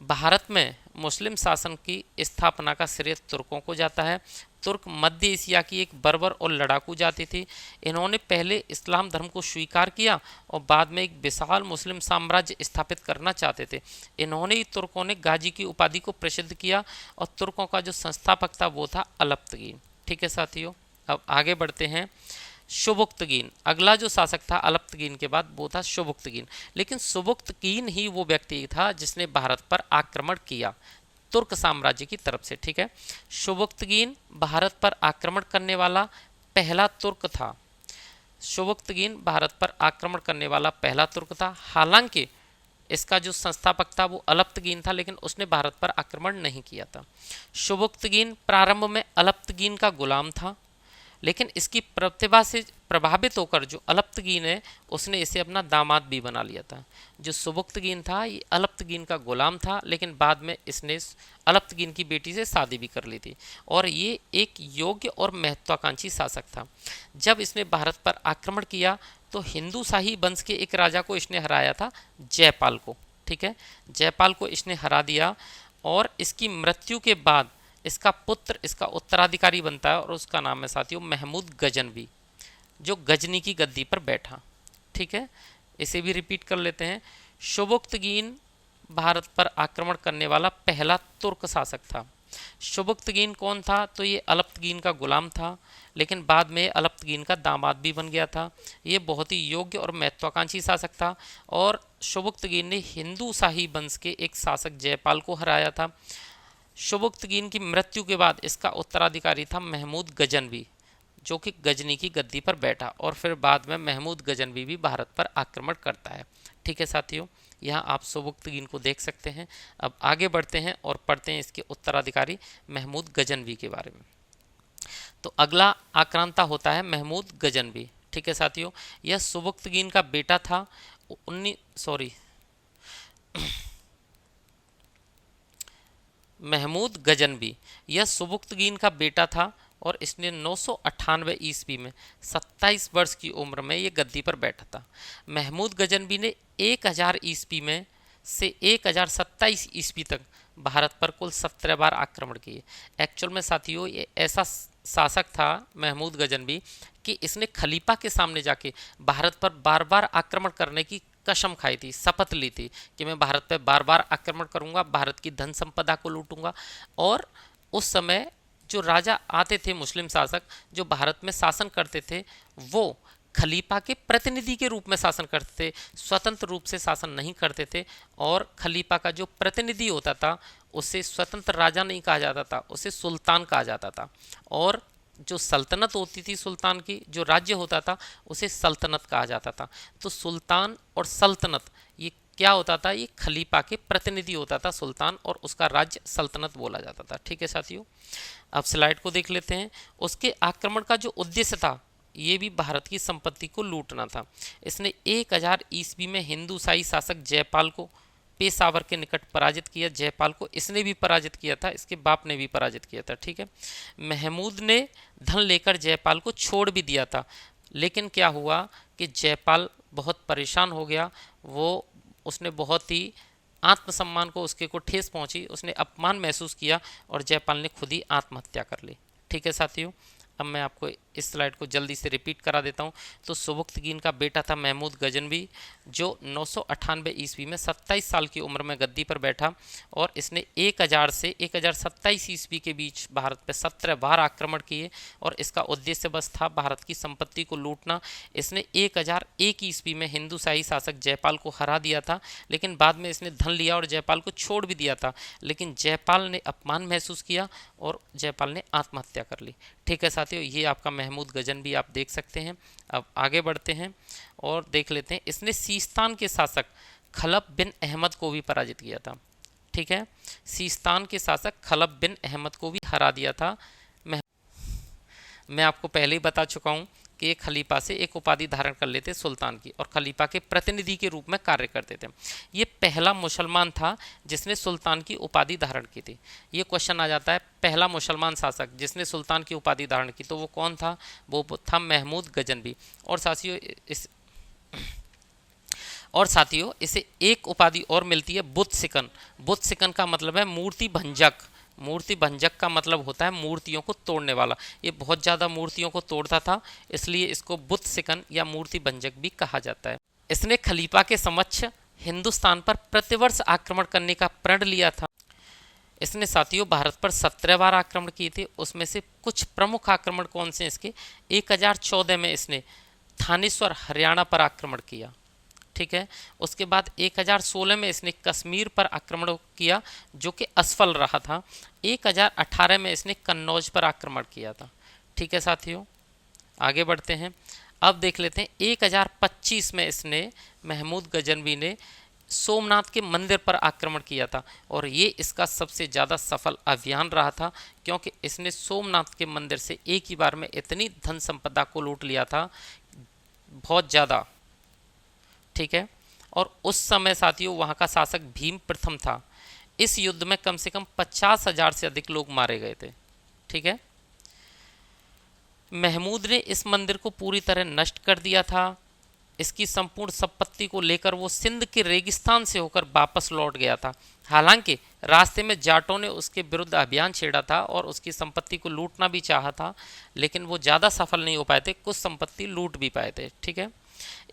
भारत में मुस्लिम शासन की स्थापना का श्रेय तुर्कों को जाता है। तुर्क मध्य एशिया की एक बर्बर और लड़ाकू जाति थी। इन्होंने पहले इस्लाम धर्म को स्वीकार किया और बाद में एक विशाल मुस्लिम साम्राज्य स्थापित करना चाहते थे। इन्होंने ही तुर्कों ने गाजी की उपाधि को प्रसिद्ध किया और तुर्कों का जो संस्थापक था वो था अलप्तगीन। ठीक है साथियों, अब आगे बढ़ते हैं। शुबुक्तगीन, अगला जो शासक था अलप्तगीन के बाद वो था शुबुक्तगीन। लेकिन शुबुक्तगीन ही वो व्यक्ति था जिसने भारत पर आक्रमण किया तुर्क साम्राज्य की तरफ से। ठीक है, शुबुक्तगीन भारत पर आक्रमण करने वाला पहला तुर्क था। शुबुक्तगीन भारत पर आक्रमण करने वाला पहला तुर्क था। हालांकि इसका जो संस्थापक था वो अलप्तगीन था, लेकिन उसने भारत पर आक्रमण नहीं किया था। शुबुक्तगीन प्रारंभ में अलप्तगीन का गुलाम था, लेकिन इसकी प्रतिभा से प्रभावित होकर जो अलप्तगीन है उसने इसे अपना दामाद भी बना लिया था। जो शुबुक्तगीन था ये अलप्तगीन का गुलाम था, लेकिन बाद में इसने अलप्तगीन की बेटी से शादी भी कर ली थी और ये एक योग्य और महत्वाकांक्षी शासक था। जब इसने भारत पर आक्रमण किया तो हिंदू शाही वंश के एक राजा को इसने हराया था, जयपाल को। ठीक है, जयपाल को इसने हरा दिया और इसकी मृत्यु के बाद इसका पुत्र इसका उत्तराधिकारी बनता है और उसका नाम है साथियों महमूद गजनवी, जो गजनी की गद्दी पर बैठा। ठीक है, इसे भी रिपीट कर लेते हैं। शुबुक्तगीन भारत पर आक्रमण करने वाला पहला तुर्क शासक था। शुबुक्तगीन कौन था, तो ये अलप्तगीन का गुलाम था, लेकिन बाद में अलप्तगीन का दामाद भी बन गया था। ये बहुत ही योग्य और महत्वाकांक्षी शासक था और शुबुक्तगीन ने हिंदू शाही वंश के एक शासक जयपाल को हराया था। शुबुक्तगीन की मृत्यु के बाद इसका उत्तराधिकारी था महमूद गजनवी, जो कि गजनी की गद्दी पर बैठा और फिर बाद में महमूद गजनवी भी भारत पर आक्रमण करता है। ठीक है साथियों, यहाँ आप शुबुक्तगीन को देख सकते हैं। अब आगे बढ़ते हैं और पढ़ते हैं इसके उत्तराधिकारी महमूद गजनवी के बारे में। तो अगला आक्रांता होता है महमूद गजनवी। ठीक है साथियों, यह शुबुक्तगीन का बेटा था। महमूद गजनवी यह शुबुक्तगीन का बेटा था और इसने 998 ईस्वी में 27 वर्ष की उम्र में ये गद्दी पर बैठा था। महमूद गजनवी ने 1000 ईस्वी में से 1027 ईस्वी तक भारत पर कुल 17 बार आक्रमण किए। एक्चुअल में साथियों ये ऐसा शासक था महमूद गजनवी कि इसने खलीफा के सामने जाके भारत पर बार बार आक्रमण करने की कसम खाई थी, शपथ ली थी कि मैं भारत पे बार बार आक्रमण करूंगा, भारत की धन संपदा को लूटूंगा। और उस समय जो राजा आते थे मुस्लिम शासक जो भारत में शासन करते थे वो खलीफा के प्रतिनिधि के रूप में शासन करते थे, स्वतंत्र रूप से शासन नहीं करते थे। और खलीफा का जो प्रतिनिधि होता था उसे स्वतंत्र राजा नहीं कहा जाता था, उसे सुल्तान कहा जाता था। और जो सल्तनत होती थी सुल्तान की, जो राज्य होता था उसे सल्तनत कहा जाता था। तो सुल्तान और सल्तनत ये क्या होता था, ये खलीफा के प्रतिनिधि होता था सुल्तान, और उसका राज्य सल्तनत बोला जाता था। ठीक है साथियों, अब स्लाइड को देख लेते हैं। उसके आक्रमण का जो उद्देश्य था ये भी भारत की संपत्ति को लूटना था। इसने 1000 ईस्वी में हिंदू शाही शासक जयपाल को पेशावर के निकट पराजित किया। जयपाल को इसने भी पराजित किया था, इसके बाप ने भी पराजित किया था। ठीक है, महमूद ने धन लेकर जयपाल को छोड़ भी दिया था, लेकिन क्या हुआ कि जयपाल बहुत परेशान हो गया। उसने बहुत ही आत्मसम्मान को उसके को ठेस पहुंची, उसने अपमान महसूस किया और जयपाल ने खुद ही आत्महत्या कर ली। ठीक है साथियों, अब मैं आपको इस स्लाइड को जल्दी से रिपीट करा देता हूँ। तो शुबुक्तगीन का बेटा था महमूद गजनवी, जो 998 ईस्वी में 27 साल की उम्र में गद्दी पर बैठा और इसने 1000 से 1027 ईस्वी के बीच भारत पर 17 बार आक्रमण किए और इसका उद्देश्य बस था भारत की संपत्ति को लूटना। इसने 1001 ईस्वी में हिंदू शाही शासक जयपाल को हरा दिया था, लेकिन बाद में इसने धन लिया और जयपाल को छोड़ भी दिया था, लेकिन जयपाल ने अपमान महसूस किया और जयपाल ने आत्महत्या कर ली। ठीक है साथियों, ये आपका महमूद गजनवी आप देख सकते हैं। अब आगे बढ़ते हैं और देख लेते हैं। इसने सीस्तान के शासक खलफ बिन अहमद को भी पराजित किया था। ठीक है, सीस्तान के शासक खलफ बिन अहमद को भी हरा दिया था मैं आपको पहले ही बता चुका हूँ कि एक खलीफा से एक उपाधि धारण कर लेते सुल्तान की और खलीफा के प्रतिनिधि के रूप में कार्य करते थे। ये पहला मुसलमान था जिसने सुल्तान की उपाधि धारण की थी। ये क्वेश्चन आ जाता है, पहला मुसलमान शासक जिसने सुल्तान की उपाधि धारण की, तो वो कौन था? वो था महमूद गजनवी। और साथियों इसे एक उपाधि और मिलती है, बुत सिकन। बुत सिकन का मतलब है मूर्ति भंजक। मूर्ति भंजक का मतलब होता है मूर्तियों को तोड़ने वाला। ये बहुत ज़्यादा मूर्तियों को तोड़ता था, इसलिए इसको बुत सिकन या मूर्ति भंजक भी कहा जाता है। इसने खलीफा के समक्ष हिंदुस्तान पर प्रतिवर्ष आक्रमण करने का प्रण लिया था। इसने साथियों भारत पर 17 बार आक्रमण किए थे। उसमें से कुछ प्रमुख आक्रमण कौन से इसके? 1014 में इसने थानेश्वर हरियाणा पर आक्रमण किया, ठीक है। उसके बाद 1016 में इसने कश्मीर पर आक्रमण किया जो कि असफल रहा था। 1018 में इसने कन्नौज पर आक्रमण किया था, ठीक है साथियों। आगे बढ़ते हैं, अब देख लेते हैं 1025 में इसने महमूद गजनवी ने सोमनाथ के मंदिर पर आक्रमण किया था और ये इसका सबसे ज़्यादा सफल अभियान रहा था, क्योंकि इसने सोमनाथ के मंदिर से एक ही बार में इतनी धन संपदा को लूट लिया था, बहुत ज़्यादा, ठीक है। और उस समय साथियों वहाँ का शासक भीम प्रथम था। इस युद्ध में कम से कम 50,000 से अधिक लोग मारे गए थे, ठीक है। महमूद ने इस मंदिर को पूरी तरह नष्ट कर दिया था। इसकी संपूर्ण संपत्ति को लेकर वो सिंध के रेगिस्तान से होकर वापस लौट गया था। हालांकि रास्ते में जाटों ने उसके विरुद्ध अभियान छेड़ा था और उसकी संपत्ति को लूटना भी चाहा था, लेकिन वो ज़्यादा सफल नहीं हो पाए थे, कुछ संपत्ति लूट भी पाए थे, ठीक है।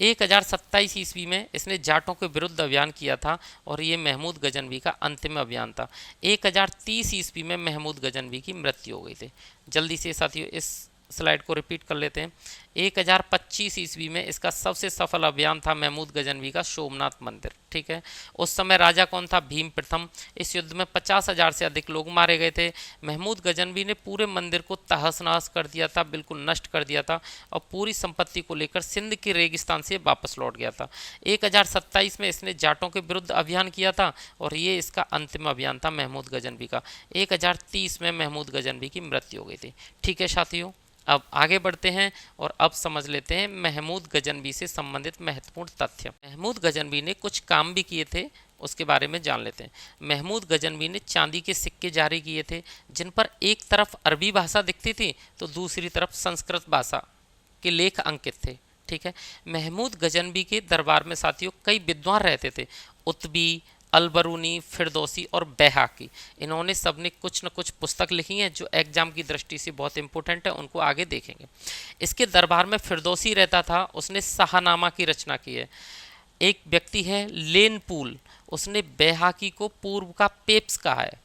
1027 ईस्वी में इसने जाटों के विरुद्ध अभियान किया था और ये महमूद गजनवी का अंतिम अभियान था। 1030 ईस्वी में महमूद गजनवी की मृत्यु हो गई थी। जल्दी से साथियों इस स्लाइड को रिपीट कर लेते हैं। 1025 ईस्वी में इसका सबसे सफल अभियान था महमूद गजनवी का सोमनाथ मंदिर, ठीक है। उस समय राजा कौन था? भीम प्रथम। इस युद्ध में 50,000 से अधिक लोग मारे गए थे। महमूद गजनवी ने पूरे मंदिर को तहस नहस कर दिया था, बिल्कुल नष्ट कर दिया था और पूरी संपत्ति को लेकर सिंध के रेगिस्तान से वापस लौट गया था। 1027 में इसने जाटों के विरुद्ध अभियान किया था और ये इसका अंतिम अभियान था महमूद गजनवी का। 1030 में महमूद गजनवी की मृत्यु हो गई थी, ठीक है साथियों। अब आगे बढ़ते हैं और अब समझ लेते हैं महमूद गजनवी से संबंधित महत्वपूर्ण तथ्य। महमूद गजनवी ने कुछ काम भी किए थे, उसके बारे में जान लेते हैं। महमूद गजनवी ने चांदी के सिक्के जारी किए थे जिन पर एक तरफ अरबी भाषा दिखती थी तो दूसरी तरफ संस्कृत भाषा के लेख अंकित थे, ठीक है। महमूद गजनवी के दरबार में साथियों कई विद्वान रहते थे, उत्बी, अलबरूनी, फिरदौसी और बैहाकी। इन्होंने सबने कुछ न कुछ पुस्तक लिखी हैं जो एग्जाम की दृष्टि से बहुत इंपॉर्टेंट है, उनको आगे देखेंगे। इसके दरबार में फिरदौसी रहता था, उसने शाहनामा की रचना की है। एक व्यक्ति है लेनपूल, उसने बैहाकी को पूर्व का पेप्स कहा है,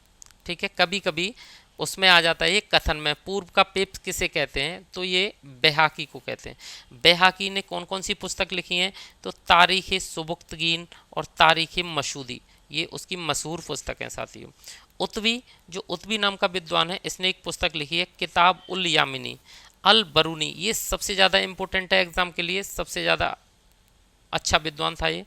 ठीक है। कभी कभी उसमें आ जाता है ये कथन में, पूर्व का पेप्स किसे कहते हैं? तो ये बैहाकी को कहते हैं। बैहाकी ने कौन कौन सी पुस्तक लिखी हैं? तो तारीख़ सुबुक्तगीन और तारीख़ मसूदी, ये उसकी मशहूर पुस्तक हैं साथियों। उत्बी, जो उत्बी नाम का विद्वान है, इसने एक पुस्तक लिखी है किताब उल यामिनी। अल बरूनी, ये सबसे ज़्यादा इम्पोर्टेंट है एग्जाम के लिए, सबसे ज़्यादा अच्छा विद्वान था ये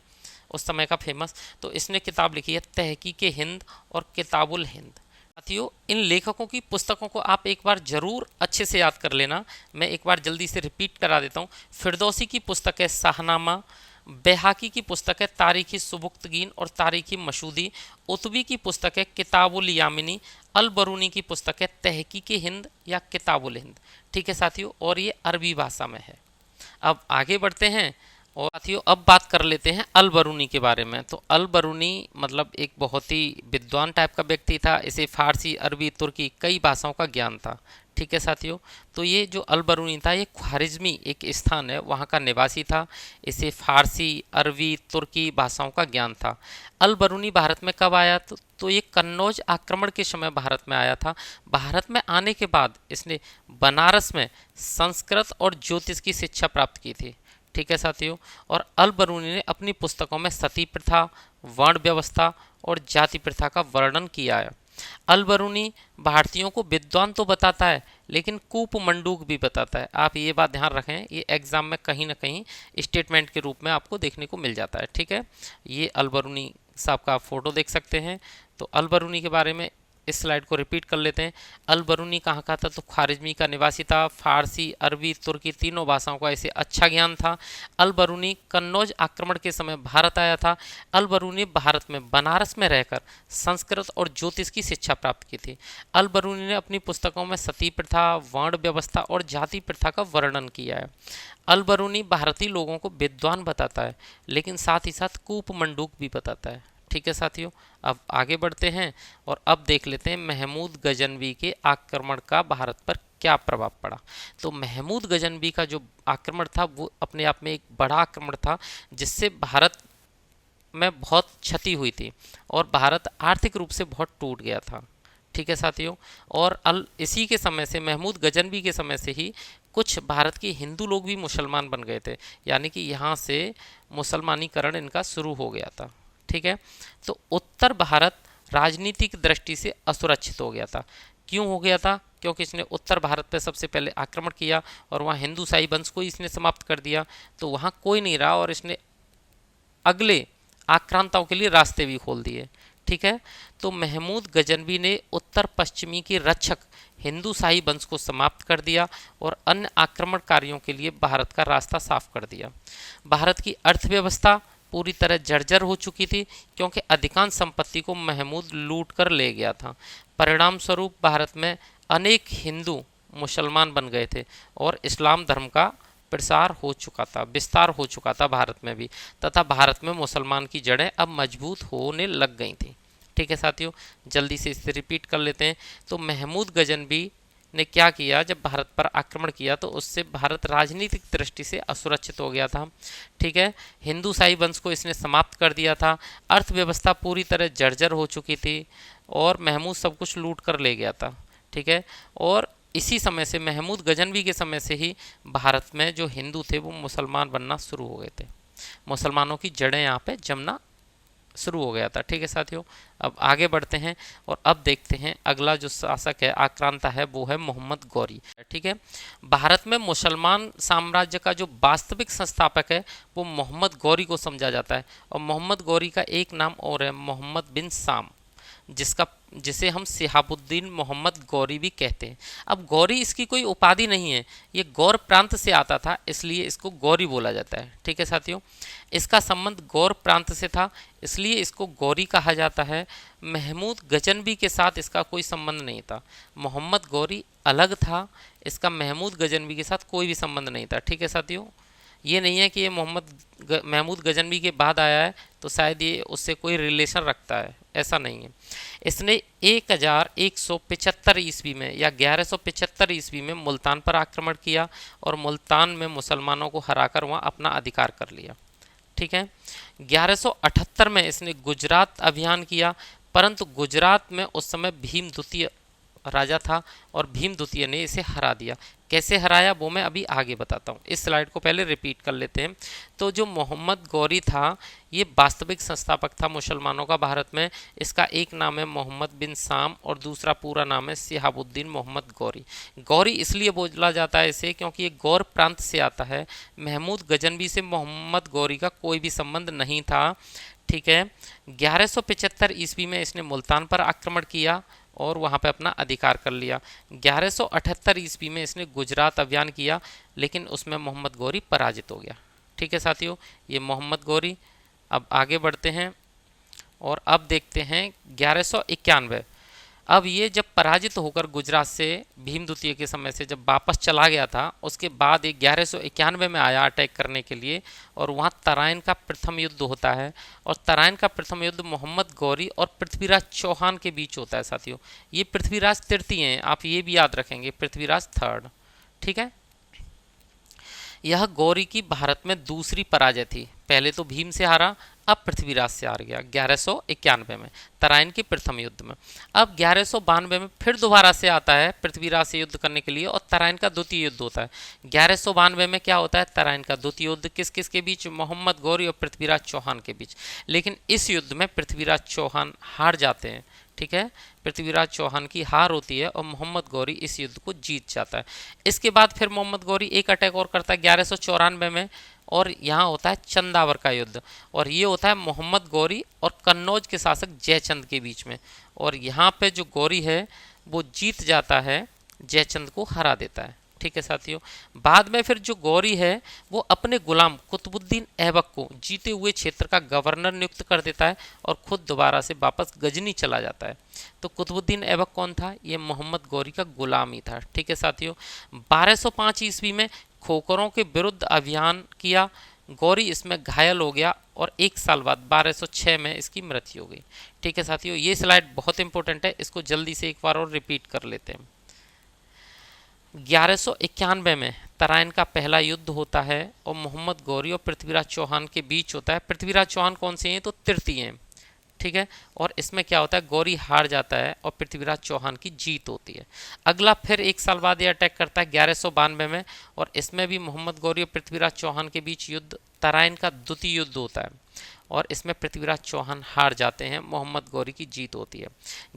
उस समय का फेमस। तो इसने किताब लिखी है तहकीक हिंद और किताबुल हिंद। साथियों इन लेखकों की पुस्तकों को आप एक बार जरूर अच्छे से याद कर लेना। मैं एक बार जल्दी से रिपीट करा देता हूँ। फिरदौसी की पुस्तक है शाहनामा, बैहाकी की पुस्तक है तारीख़ी सुबुक्तगीन और तारीख़ी मसूदी, उत्बी की पुस्तक है किताबुल यामिनी, अल बरूनी की पुस्तक है तहकीक हिंद या किताबुल हिंद, ठीक है साथियों। और ये अरबी भाषा में है। अब आगे बढ़ते हैं और साथियों अब बात कर लेते हैं अल बरूनी के बारे में। तो अल बरूनी मतलब एक बहुत ही विद्वान टाइप का व्यक्ति था। इसे फारसी, अरबी, तुर्की कई भाषाओं का ज्ञान था, ठीक है साथियों। तो ये जो अल बरूनी था ये ख्वारिज़मी एक स्थान है, वहाँ का निवासी था। इसे फारसी, अरबी, तुर्की भाषाओं का ज्ञान था। अल बरूनी भारत में कब आया? तो ये कन्नौज आक्रमण के समय भारत में आया था। भारत में आने के बाद इसने बनारस में संस्कृत और ज्योतिष की शिक्षा प्राप्त की थी, ठीक है साथियों। और अल बरूनी ने अपनी पुस्तकों में सती प्रथा, वर्ण व्यवस्था और जाति प्रथा का वर्णन किया है। अल बरूनी भारतीयों को विद्वान तो बताता है लेकिन कूपमंडूक भी बताता है। आप ये बात ध्यान रखें, ये एग्जाम में कहीं ना कहीं स्टेटमेंट के रूप में आपको देखने को मिल जाता है, ठीक है। ये अल बरूनी साहब का आप फोटो देख सकते हैं। तो अल बरूनी के बारे में इस स्लाइड को रिपीट कर लेते हैं। अल बरूनी कहाँ का था? तो ख्वारिज़मी का निवासी था। फारसी, अरबी, तुर्की तीनों भाषाओं का इसे अच्छा ज्ञान था। अल बरूनी कन्नौज आक्रमण के समय भारत आया था। अल बरूनी भारत में बनारस में रहकर संस्कृत और ज्योतिष की शिक्षा प्राप्त की थी। अल बरूनी ने अपनी पुस्तकों में सती प्रथा, वर्ण व्यवस्था और जाति प्रथा का वर्णन किया है। अल बरूनी भारतीय लोगों को विद्वान बताता है, लेकिन साथ ही साथ कूपमंडूक भी बताता है। ठीक है साथियों, अब आगे बढ़ते हैं और अब देख लेते हैं महमूद गजनवी के आक्रमण का भारत पर क्या प्रभाव पड़ा। तो महमूद गजनवी का जो आक्रमण था वो अपने आप में एक बड़ा आक्रमण था, जिससे भारत में बहुत क्षति हुई थी और भारत आर्थिक रूप से बहुत टूट गया था। ठीक है साथियों, और इसी के समय से, महमूद गजनवी के समय से ही कुछ भारत के हिंदू लोग भी मुसलमान बन गए थे, यानी कि यहाँ से मुसलमानीकरण इनका शुरू हो गया था। ठीक है, तो उत्तर भारत राजनीतिक दृष्टि से असुरक्षित हो गया था। क्यों हो गया था? क्योंकि इसने उत्तर भारत पर सबसे पहले आक्रमण किया और वहाँ हिंदू शाही वंश को ही इसने समाप्त कर दिया, तो वहाँ कोई नहीं रहा और इसने अगले आक्रांताओं के लिए रास्ते भी खोल दिए। ठीक है, तो महमूद गजनवी ने उत्तर पश्चिमी के रक्षक हिंदू शाही वंश को समाप्त कर दिया और अन्य आक्रमणकारियों के लिए भारत का रास्ता साफ कर दिया। भारत की अर्थव्यवस्था पूरी तरह जर्जर हो चुकी थी, क्योंकि अधिकांश संपत्ति को महमूद लूट कर ले गया था। परिणाम स्वरूप भारत में अनेक हिंदू मुसलमान बन गए थे और इस्लाम धर्म का प्रसार हो चुका था, विस्तार हो चुका था भारत में भी, तथा भारत में मुसलमान की जड़ें अब मजबूत होने लग गई थी। ठीक है साथियों, जल्दी से इसे रिपीट कर लेते हैं। तो महमूद गजनवी ने क्या किया? जब भारत पर आक्रमण किया तो उससे भारत राजनीतिक दृष्टि से असुरक्षित हो गया था। ठीक है, हिंदू शाही वंश को इसने समाप्त कर दिया था, अर्थव्यवस्था पूरी तरह जर्जर हो चुकी थी और महमूद सब कुछ लूट कर ले गया था। ठीक है, और इसी समय से, महमूद गजनवी के समय से ही भारत में जो हिंदू थे वो मुसलमान बनना शुरू हो गए थे, मुसलमानों की जड़ें यहाँ पे जमना शुरू हो गया था। ठीक है साथियों, अब आगे बढ़ते हैं और अब देखते हैं अगला जो शासक है, आक्रांता है, वो है मोहम्मद गौरी। ठीक है, भारत में मुसलमान साम्राज्य का जो वास्तविक संस्थापक है वो मोहम्मद गौरी को समझा जाता है, और मोहम्मद गौरी का एक नाम और है, मोहम्मद बिन साम, जिसे हम सिहाबुद्दीन मोहम्मद गौरी भी कहते हैं। अब गौरी इसकी कोई उपाधि नहीं है, ये गौर प्रांत से आता था, इसलिए इसको गौरी बोला जाता है। ठीक है साथियों, इसका संबंध गौर प्रांत से था, इसलिए इसको गौरी कहा जाता है। महमूद गजनवी के साथ इसका कोई संबंध नहीं था, मोहम्मद गौरी अलग था, इसका महमूद गजनवी के साथ कोई भी संबंध नहीं था। ठीक है साथियों, ये नहीं है कि ये महमूद गजनवी के बाद आया है तो शायद ये उससे कोई रिलेशन रखता है, ऐसा नहीं है। इसने 1175 ईस्वी में या 1175 ईस्वी में मुल्तान पर आक्रमण किया और मुल्तान में मुसलमानों को हराकर वहाँ अपना अधिकार कर लिया। ठीक है, 1178 में इसने गुजरात अभियान किया, परंतु गुजरात में उस समय भीम द्वितीय राजा था और भीम द्वितीय ने इसे हरा दिया। कैसे हराया वो मैं अभी आगे बताता हूँ, इस स्लाइड को पहले रिपीट कर लेते हैं। तो जो मोहम्मद गौरी था ये वास्तविक संस्थापक था मुसलमानों का भारत में। इसका एक नाम है मोहम्मद बिन साम और दूसरा पूरा नाम है सिहाबुद्दीन मोहम्मद गौरी। गौरी इसलिए बोला जाता है इसे क्योंकि ये गौर प्रांत से आता है। महमूद गजनवी से मोहम्मद गौरी का कोई भी संबंध नहीं था। ठीक है, 1175 ईस्वी में इसने मुल्तान पर आक्रमण किया और वहाँ पे अपना अधिकार कर लिया। 1178 ईस्वी में इसने गुजरात अभियान किया, लेकिन उसमें मोहम्मद गौरी पराजित हो गया। ठीक है साथियों, ये मोहम्मद गौरी। अब आगे बढ़ते हैं और अब देखते हैं 1191। अब ये जब पराजित होकर गुजरात से भीम द्वितीय के समय से जब वापस चला गया था, उसके बाद ये 1191 में आया अटैक करने के लिए और वहाँ तराइन का प्रथम युद्ध होता है। और तराइन का प्रथम युद्ध मोहम्मद गौरी और पृथ्वीराज चौहान के बीच होता है साथियों। ये पृथ्वीराज तृतीय हैं, आप ये भी याद रखेंगे, पृथ्वीराज थर्ड। ठीक है, यह गौरी की भारत में दूसरी पराजय थी। पहले तो भीम से हारा, अब पृथ्वीराज से हार गया 1191 में तराइन के प्रथम युद्ध में। अब 1192 में फिर दोबारा से आता है पृथ्वीराज से युद्ध करने के लिए और तराइन का द्वितीय युद्ध होता है। 1192 में क्या होता है? तराइन का द्वितीय युद्ध किस किस के बीच? मोहम्मद गौरी और पृथ्वीराज चौहान के बीच। लेकिन इस युद्ध में पृथ्वीराज चौहान हार जाते हैं। ठीक है, पृथ्वीराज चौहान की हार होती है और मोहम्मद गौरी इस युद्ध को जीत जाता है। इसके बाद फिर मोहम्मद गौरी एक अटैक और करता है 1194 में, और यहाँ होता है चंदावर का युद्ध, और ये होता है मोहम्मद गौरी और कन्नौज के शासक जयचंद के बीच में। और यहाँ पे जो गौरी है वो जीत जाता है, जयचंद को हरा देता है। ठीक है साथियों, बाद में फिर जो गौरी है वो अपने गुलाम कुतुबुद्दीन ऐबक को जीते हुए क्षेत्र का गवर्नर नियुक्त कर देता है और खुद दोबारा से वापस गजनी चला जाता है। तो कुतुबुद्दीन ऐबक कौन था? ये मोहम्मद गौरी का गुलाम ही था। ठीक है साथियों, 1205 ईस्वी में खोखरों के विरुद्ध अभियान किया, गौरी इसमें घायल हो गया और एक साल बाद 1206 में इसकी मृत्यु हो गई। ठीक है साथियों, ये स्लाइड बहुत इंपॉर्टेंट है, इसको जल्दी से एक बार और रिपीट कर लेते हैं। 1191 में तराइन का पहला युद्ध होता है और मोहम्मद गौरी और पृथ्वीराज चौहान के बीच होता है। पृथ्वीराज चौहान कौन से हैं? तो तृतीय हैं। ठीक है, और इसमें क्या होता है, गौरी हार जाता है और पृथ्वीराज चौहान की जीत होती है। अगला फिर एक साल बाद ये अटैक करता है 1192 में, और इसमें भी मोहम्मद गौरी और पृथ्वीराज चौहान के बीच युद्ध तराइन का द्वितीय युद्ध होता है, और इसमें पृथ्वीराज चौहान हार जाते हैं, मोहम्मद गौरी की जीत होती है।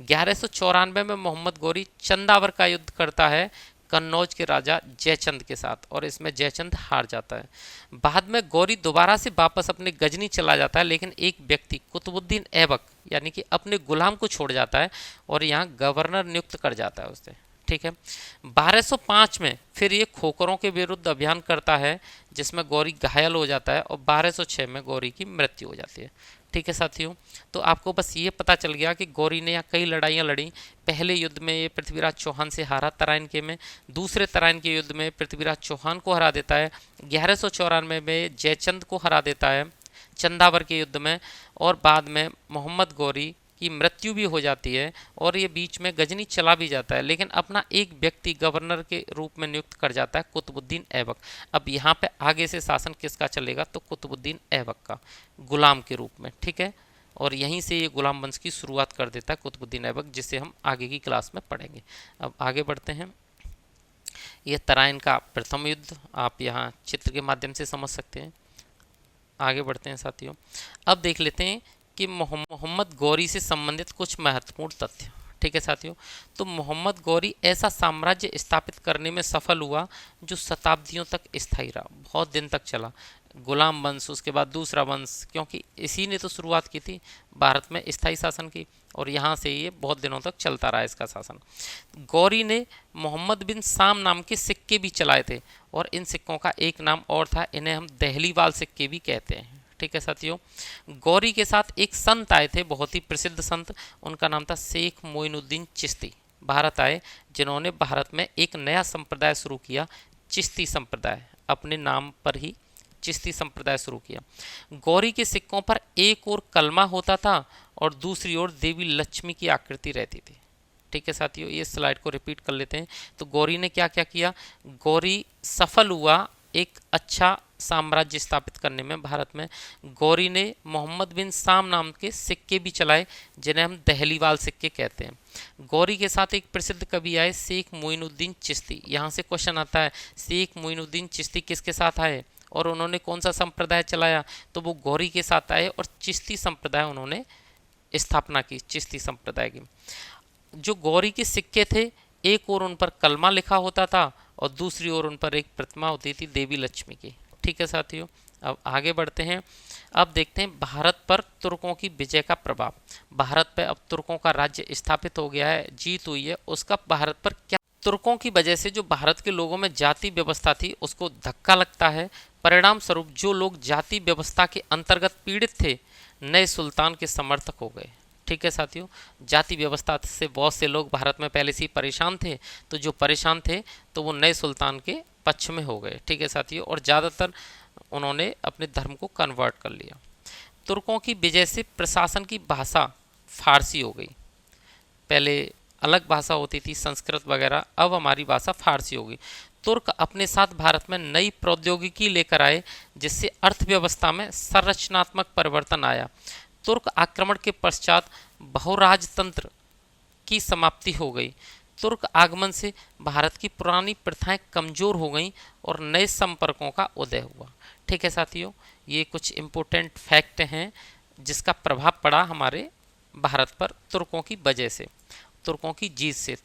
1194 में मोहम्मद गौरी चंदावर का युद्ध करता है कन्नौज के राजा जयचंद के साथ, और इसमें जयचंद हार जाता है। बाद में गौरी दोबारा से वापस अपने गजनी चला जाता है, लेकिन एक व्यक्ति कुतुबुद्दीन ऐबक यानी कि अपने गुलाम को छोड़ जाता है और यहाँ गवर्नर नियुक्त कर जाता है उससे। ठीक है, 1205 में फिर ये खोखरों के विरुद्ध अभियान करता है जिसमें गौरी घायल हो जाता है और 1206 में गौरी की मृत्यु हो जाती है। ठीक है साथियों, तो आपको बस ये पता चल गया कि गौरी ने यहाँ कई लड़ाइयाँ लड़ी। पहले युद्ध में ये पृथ्वीराज चौहान से हारा तराइन के में, दूसरे तराइन के युद्ध में पृथ्वीराज चौहान को हरा देता है, 1194 में जयचंद को हरा देता है चंदावर के युद्ध में, और बाद में मोहम्मद गौरी की मृत्यु भी हो जाती है और ये बीच में गजनी चला भी जाता है, लेकिन अपना एक व्यक्ति गवर्नर के रूप में नियुक्त कर जाता है, कुतुबुद्दीन ऐबक। अब यहाँ पे आगे से शासन किसका चलेगा? तो कुतुबुद्दीन ऐबक का, गुलाम के रूप में। ठीक है, और यहीं से ये गुलाम वंश की शुरुआत कर देता है कुतुबुद्दीन ऐबक, जिसे हम आगे की क्लास में पढ़ेंगे। अब आगे बढ़ते हैं। यह तराइन का प्रथम युद्ध आप यहाँ चित्र के माध्यम से समझ सकते हैं। आगे बढ़ते हैं साथियों, अब देख लेते हैं कि मोहम्मद गौरी से संबंधित कुछ महत्वपूर्ण तथ्य। ठीक है साथियों, तो मोहम्मद गौरी ऐसा साम्राज्य स्थापित करने में सफल हुआ जो शताब्दियों तक स्थायी रहा, बहुत दिन तक चला। गुलाम वंश, उसके बाद दूसरा वंश, क्योंकि इसी ने तो शुरुआत की थी भारत में स्थायी शासन की, और यहाँ से ये बहुत दिनों तक चलता रहा इसका शासन। गौरी ने मोहम्मद बिन साम नाम के सिक्के भी चलाए थे, और इन सिक्कों का एक नाम और था, इन्हें हम दहलीवाल सिक्के भी कहते हैं। ठीक है साथियों, गौरी के साथ एक संत आए थे, बहुत ही प्रसिद्ध संत, उनका नाम था शेख मोइनुद्दीन चिश्ती, भारत आए, जिन्होंने भारत में एक नया संप्रदाय शुरू किया, चिश्ती संप्रदाय, अपने नाम पर ही चिश्ती संप्रदाय शुरू किया। गौरी के सिक्कों पर एक ओर कलमा होता था और दूसरी ओर देवी लक्ष्मी की आकृति रहती थी। ठीक है साथियों, ये स्लाइड को रिपीट कर लेते हैं। तो गौरी ने क्या क्या किया? गौरी सफल हुआ एक अच्छा साम्राज्य स्थापित करने में भारत में। गौरी ने मोहम्मद बिन साम नाम के सिक्के भी चलाए, जिन्हें हम दहलीवाल सिक्के कहते हैं। गौरी के साथ एक प्रसिद्ध कवि आए, शेख मोइनुद्दीन चिश्ती। यहाँ से क्वेश्चन आता है, शेख मोइनुद्दीन चिश्ती किसके साथ आए और उन्होंने कौन सा संप्रदाय चलाया? तो वो गौरी के साथ आए और चिश्ती संप्रदाय उन्होंने स्थापना की, चिश्ती संप्रदाय की। जो गौरी के सिक्के थे, एक ओर उन पर कलमा लिखा होता था और दूसरी ओर उन पर एक प्रतिमा होती थी देवी लक्ष्मी की। ठीक है साथियों, अब आगे बढ़ते हैं। अब देखते हैं भारत पर तुर्कों की विजय का प्रभाव। भारत पर अब तुर्कों का राज्य स्थापित हो गया है, जीत हुई है, उसका भारत पर क्या? तुर्कों की वजह से जो भारत के लोगों में जाति व्यवस्था थी उसको धक्का लगता है। परिणाम स्वरूप जो लोग जाति व्यवस्था के अंतर्गत पीड़ित थे, नए सुल्तान के समर्थक हो गए। ठीक है साथियों, जाति व्यवस्था से बहुत से लोग भारत में पहले से ही परेशान थे, तो जो परेशान थे तो वो नए सुल्तान के पक्ष में हो गए। ठीक है साथियों, और ज़्यादातर उन्होंने अपने धर्म को कन्वर्ट कर लिया। तुर्कों की विजय से प्रशासन की भाषा फारसी हो गई। पहले अलग भाषा होती थी, संस्कृत वगैरह, अब हमारी भाषा फारसी हो गई। तुर्क अपने साथ भारत में नई प्रौद्योगिकी लेकर आए, जिससे अर्थव्यवस्था में संरचनात्मक परिवर्तन आया। तुर्क आक्रमण के पश्चात बहुराजतंत्र की समाप्ति हो गई। तुर्क आगमन से भारत की पुरानी प्रथाएं कमजोर हो गईं और नए संपर्कों का उदय हुआ। ठीक है साथियों, ये कुछ इम्पोर्टेंट फैक्ट हैं जिसका प्रभाव पड़ा हमारे भारत पर तुर्कों की वजह से, तुर्कों की जीत से।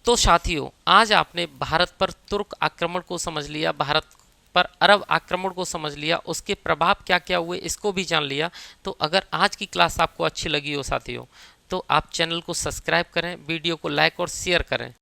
तो साथियों, आज आपने भारत पर तुर्क आक्रमण को समझ लिया, भारत पर अरब आक्रमण को समझ लिया, उसके प्रभाव क्या क्या हुए इसको भी जान लिया। तो अगर आज की क्लास आपको अच्छी लगी हो साथियों, तो आप चैनल को सब्सक्राइब करें, वीडियो को लाइक और शेयर करें।